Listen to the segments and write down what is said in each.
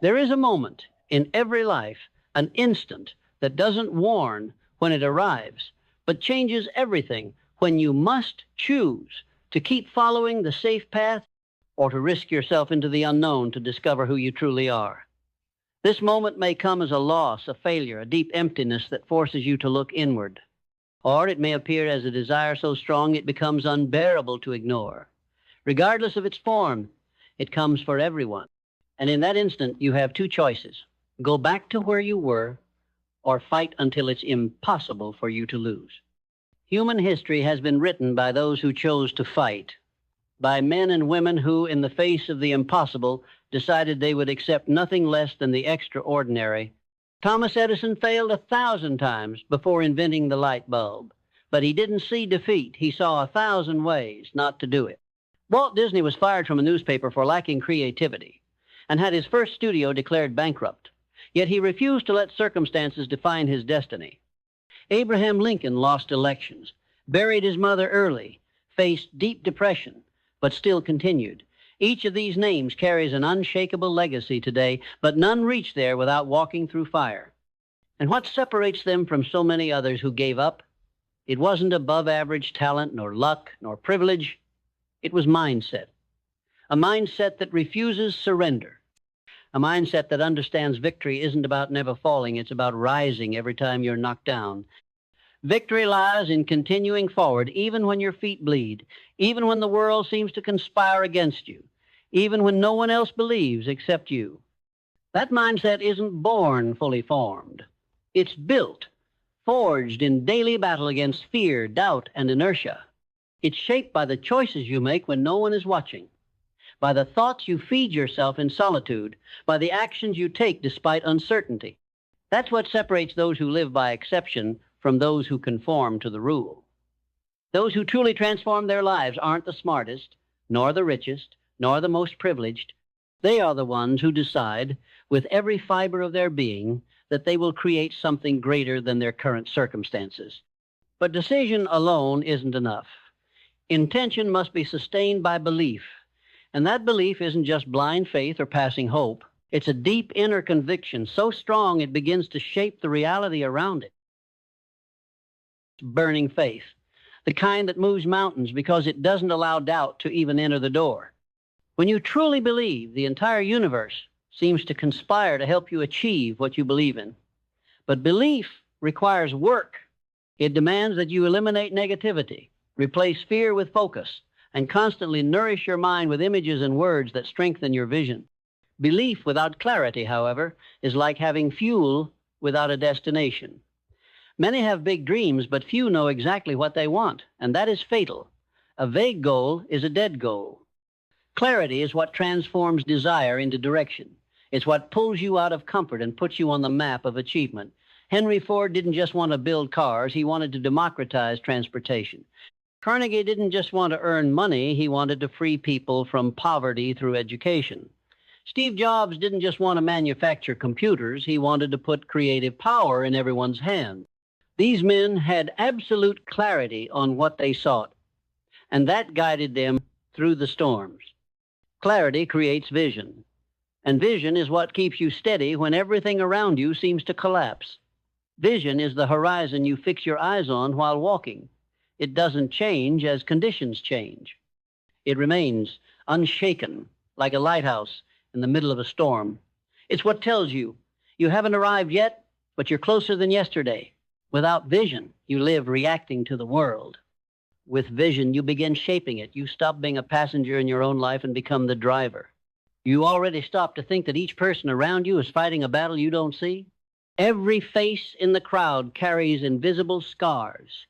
There is a moment in every life, an instant that doesn't warn when it arrives, but changes everything when you must choose to keep following the safe path or to risk yourself into the unknown to discover who you truly are. This moment may come as a loss, a failure, a deep emptiness that forces you to look inward. Or it may appear as a desire so strong it becomes unbearable to ignore. Regardless of its form, it comes for everyone. And in that instant, you have two choices. Go back to where you were, or fight until it's impossible for you to lose. Human history has been written by those who chose to fight, by men and women who, in the face of the impossible, decided they would accept nothing less than the extraordinary. Thomas Edison failed 1,000 times before inventing the light bulb, but he didn't see defeat. He saw 1,000 ways not to do it. Walt Disney was fired from a newspaper for lacking creativity and had his first studio declared bankrupt. Yet he refused to let circumstances define his destiny. Abraham Lincoln lost elections, buried his mother early, faced deep depression, but still continued. Each of these names carries an unshakable legacy today, but none reached there without walking through fire. And what separates them from so many others who gave up? It wasn't above average talent, nor luck, nor privilege. It was mindset. A mindset that refuses surrender. A mindset that understands victory isn't about never falling, it's about rising every time you're knocked down. Victory lies in continuing forward, even when your feet bleed, even when the world seems to conspire against you, even when no one else believes except you. That mindset isn't born fully formed. It's built, forged in daily battle against fear, doubt, and inertia. It's shaped by the choices you make when no one is watching, by the thoughts you feed yourself in solitude, by the actions you take despite uncertainty. That's what separates those who live by exception from those who conform to the rule. Those who truly transform their lives aren't the smartest, nor the richest, nor the most privileged. They are the ones who decide, with every fiber of their being, that they will create something greater than their current circumstances. But decision alone isn't enough. Intention must be sustained by belief. And that belief isn't just blind faith or passing hope. It's a deep inner conviction, so strong it begins to shape the reality around it. Burning faith, the kind that moves mountains because it doesn't allow doubt to even enter the door. When you truly believe, the entire universe seems to conspire to help you achieve what you believe in. But belief requires work. It demands that you eliminate negativity, replace fear with focus, and constantly nourish your mind with images and words that strengthen your vision. Belief without clarity, however, is like having fuel without a destination. Many have big dreams, but few know exactly what they want, and that is fatal. A vague goal is a dead goal. Clarity is what transforms desire into direction. It's what pulls you out of comfort and puts you on the map of achievement. Henry Ford didn't just want to build cars, he wanted to democratize transportation. Carnegie didn't just want to earn money, he wanted to free people from poverty through education. Steve Jobs didn't just want to manufacture computers, he wanted to put creative power in everyone's hands. These men had absolute clarity on what they sought, and that guided them through the storms. Clarity creates vision, and vision is what keeps you steady when everything around you seems to collapse. Vision is the horizon you fix your eyes on while walking. It doesn't change as conditions change. It remains unshaken, like a lighthouse in the middle of a storm. It's what tells you you haven't arrived yet, but you're closer than yesterday. Without vision, you live reacting to the world. With vision, you begin shaping it. You stop being a passenger in your own life and become the driver. You already stop to think that each person around you is fighting a battle you don't see. Every face in the crowd carries invisible scars,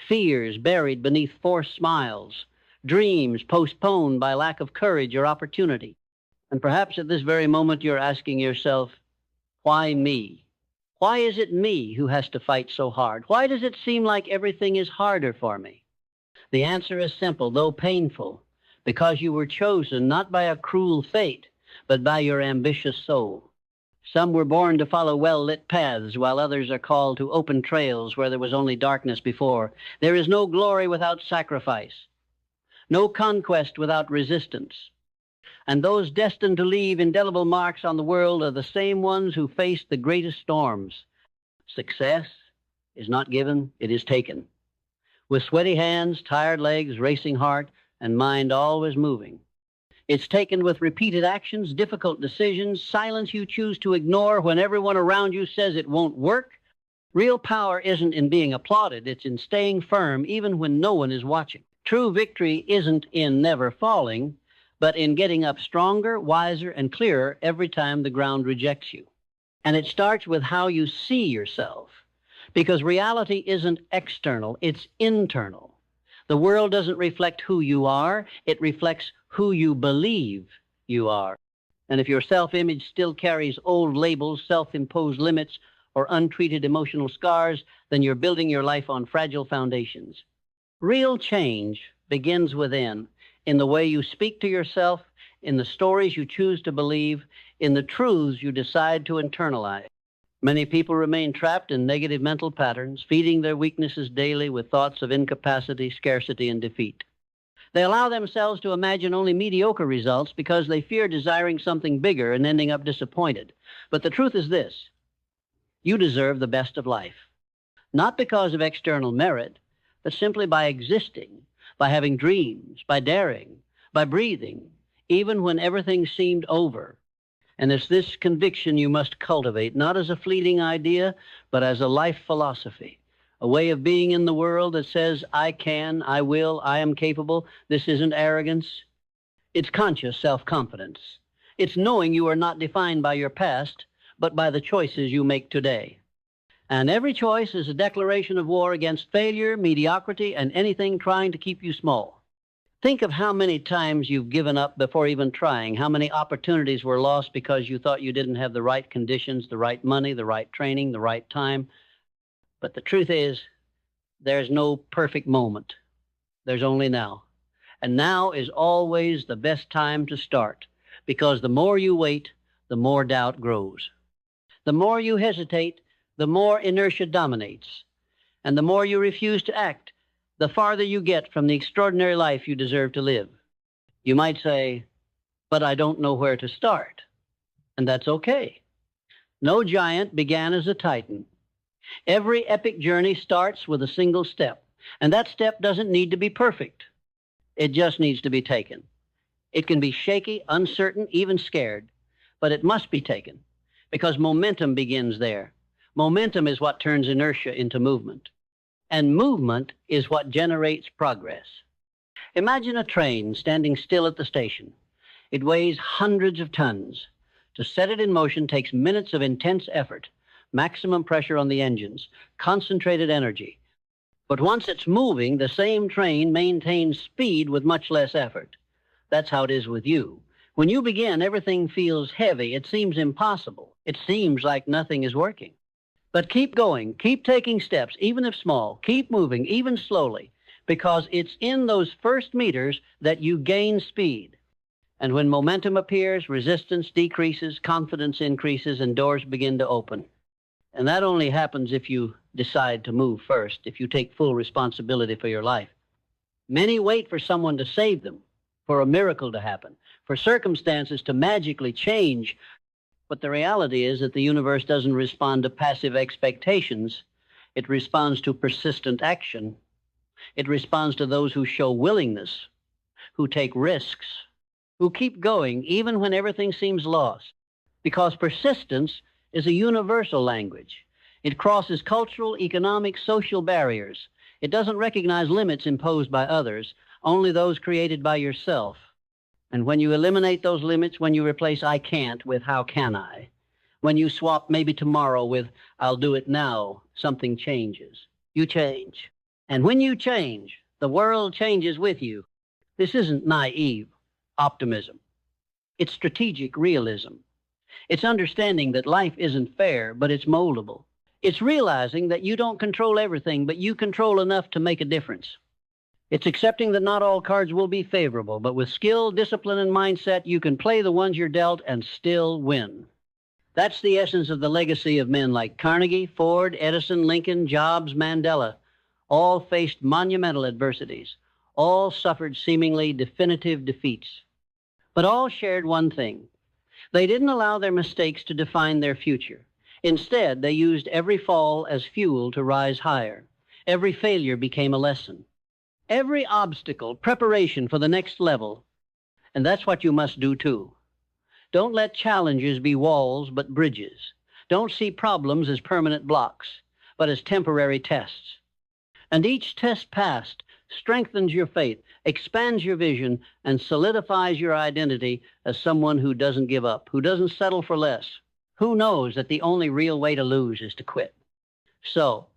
fears buried beneath forced smiles, dreams postponed by lack of courage or opportunity. And perhaps at this very moment you're asking yourself, why me? Why is it me who has to fight so hard? Why does it seem like everything is harder for me? The answer is simple, though painful, because you were chosen not by a cruel fate, but by your ambitious soul. Some were born to follow well-lit paths, while others are called to open trails where there was only darkness before. There is no glory without sacrifice, no conquest without resistance. And those destined to leave indelible marks on the world are the same ones who face the greatest storms. Success is not given, it is taken. With sweaty hands, tired legs, racing heart, and mind always moving. It's taken with repeated actions, difficult decisions, silence you choose to ignore when everyone around you says it won't work. Real power isn't in being applauded, it's in staying firm even when no one is watching. True victory isn't in never falling, but in getting up stronger, wiser, and clearer every time the ground rejects you. And it starts with how you see yourself, because reality isn't external, it's internal. The world doesn't reflect who you are, it reflects who you believe you are. And if your self-image still carries old labels, self-imposed limits, or untreated emotional scars, then you're building your life on fragile foundations. Real change begins within, in the way you speak to yourself, in the stories you choose to believe, in the truths you decide to internalize. Many people remain trapped in negative mental patterns, feeding their weaknesses daily with thoughts of incapacity, scarcity, and defeat. They allow themselves to imagine only mediocre results because they fear desiring something bigger and ending up disappointed. But the truth is this: you deserve the best of life, not because of external merit, but simply by existing, by having dreams, by daring, by breathing, even when everything seemed over. And it's this conviction you must cultivate, not as a fleeting idea, but as a life philosophy, a way of being in the world that says, I can, I will, I am capable. This isn't arrogance. It's conscious self-confidence. It's knowing you are not defined by your past, but by the choices you make today. And every choice is a declaration of war against failure, mediocrity, and anything trying to keep you small. Think of how many times you've given up before even trying, how many opportunities were lost because you thought you didn't have the right conditions, the right money, the right training, the right time. But the truth is, there's no perfect moment. There's only now. And now is always the best time to start, because the more you wait, the more doubt grows. The more you hesitate, the more inertia dominates. And the more you refuse to act, the farther you get from the extraordinary life you deserve to live. You might say, but I don't know where to start. And that's okay. No giant began as a titan. Every epic journey starts with a single step. And that step doesn't need to be perfect. It just needs to be taken. It can be shaky, uncertain, even scared, but it must be taken, because momentum begins there. Momentum is what turns inertia into movement. And movement is what generates progress. Imagine a train standing still at the station. It weighs hundreds of tons. To set it in motion takes minutes of intense effort, maximum pressure on the engines, concentrated energy. But once it's moving, the same train maintains speed with much less effort. That's how it is with you. When you begin, everything feels heavy. It seems impossible. It seems like nothing is working. But keep going. Keep taking steps, even if small. Keep moving, even slowly, because it's in those first meters that you gain speed. And when momentum appears, resistance decreases, confidence increases, and doors begin to open. And that only happens if you decide to move first, if you take full responsibility for your life. Many wait for someone to save them, for a miracle to happen, for circumstances to magically change. But the reality is that the universe doesn't respond to passive expectations. It responds to persistent action. It responds to those who show willingness, who take risks, who keep going even when everything seems lost. Because persistence is a universal language. It crosses cultural, economic, social barriers. It doesn't recognize limits imposed by others, only those created by yourself. And when you eliminate those limits, when you replace I can't with how can I, when you swap maybe tomorrow with I'll do it now, something changes. You change. And when you change, the world changes with you. This isn't naive optimism. It's strategic realism. It's understanding that life isn't fair, but it's moldable. It's realizing that you don't control everything, but you control enough to make a difference. It's accepting that not all cards will be favorable, but with skill, discipline, and mindset, you can play the ones you're dealt and still win. That's the essence of the legacy of men like Carnegie, Ford, Edison, Lincoln, Jobs, Mandela. All faced monumental adversities. All suffered seemingly definitive defeats. But all shared one thing. They didn't allow their mistakes to define their future. Instead, they used every fall as fuel to rise higher. Every failure became a lesson. Every obstacle, preparation for the next level. And that's what you must do too. Don't let challenges be walls, but bridges. Don't see problems as permanent blocks, but as temporary tests. And each test passed strengthens your faith, expands your vision, and solidifies your identity as someone who doesn't give up, who doesn't settle for less, who knows that the only real way to lose is to quit. So,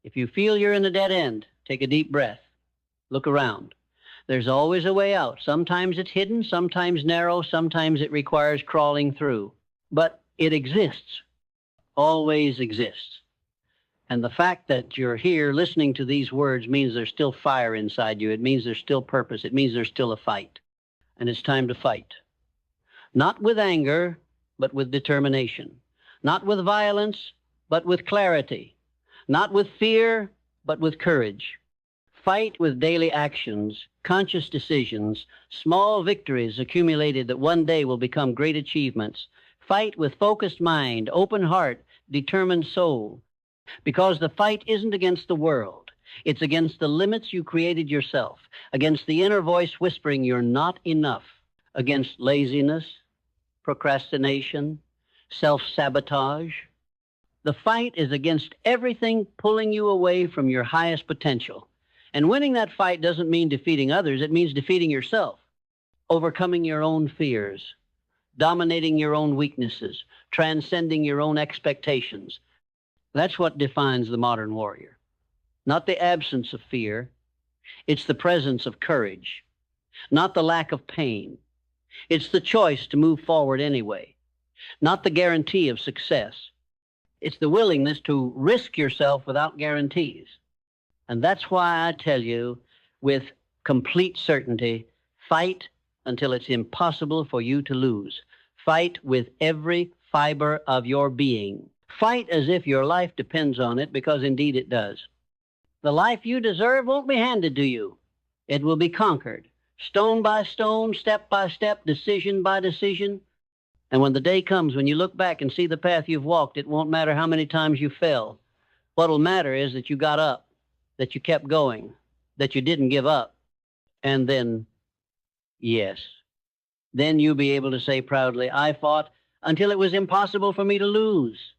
if you feel you're in a dead end, take a deep breath. Look around. There's always a way out. Sometimes it's hidden, sometimes narrow, sometimes it requires crawling through. But it exists, always exists. And the fact that you're here listening to these words means there's still fire inside you. It means there's still purpose. It means there's still a fight. And it's time to fight. Not with anger, but with determination. Not with violence, but with clarity. Not with fear, but with courage. Fight with daily actions, conscious decisions, small victories accumulated that one day will become great achievements. Fight with focused mind, open heart, determined soul. Because the fight isn't against the world. It's against the limits you created yourself, against the inner voice whispering you're not enough, against laziness, procrastination, self-sabotage. The fight is against everything pulling you away from your highest potential. And winning that fight doesn't mean defeating others. It means defeating yourself, overcoming your own fears, dominating your own weaknesses, transcending your own expectations. That's what defines the modern warrior. Not the absence of fear. It's the presence of courage. Not the lack of pain. It's the choice to move forward anyway. Not the guarantee of success. It's the willingness to risk yourself without guarantees. And that's why I tell you with complete certainty, fight until it's impossible for you to lose. Fight with every fiber of your being. Fight as if your life depends on it, because indeed it does. The life you deserve won't be handed to you. It will be conquered, stone by stone, step by step, decision by decision. And when the day comes when you look back and see the path you've walked, it won't matter how many times you fell. What'll matter is that you got up, that you kept going, that you didn't give up. And then, yes, then you'll be able to say proudly, I fought until it was impossible for me to lose.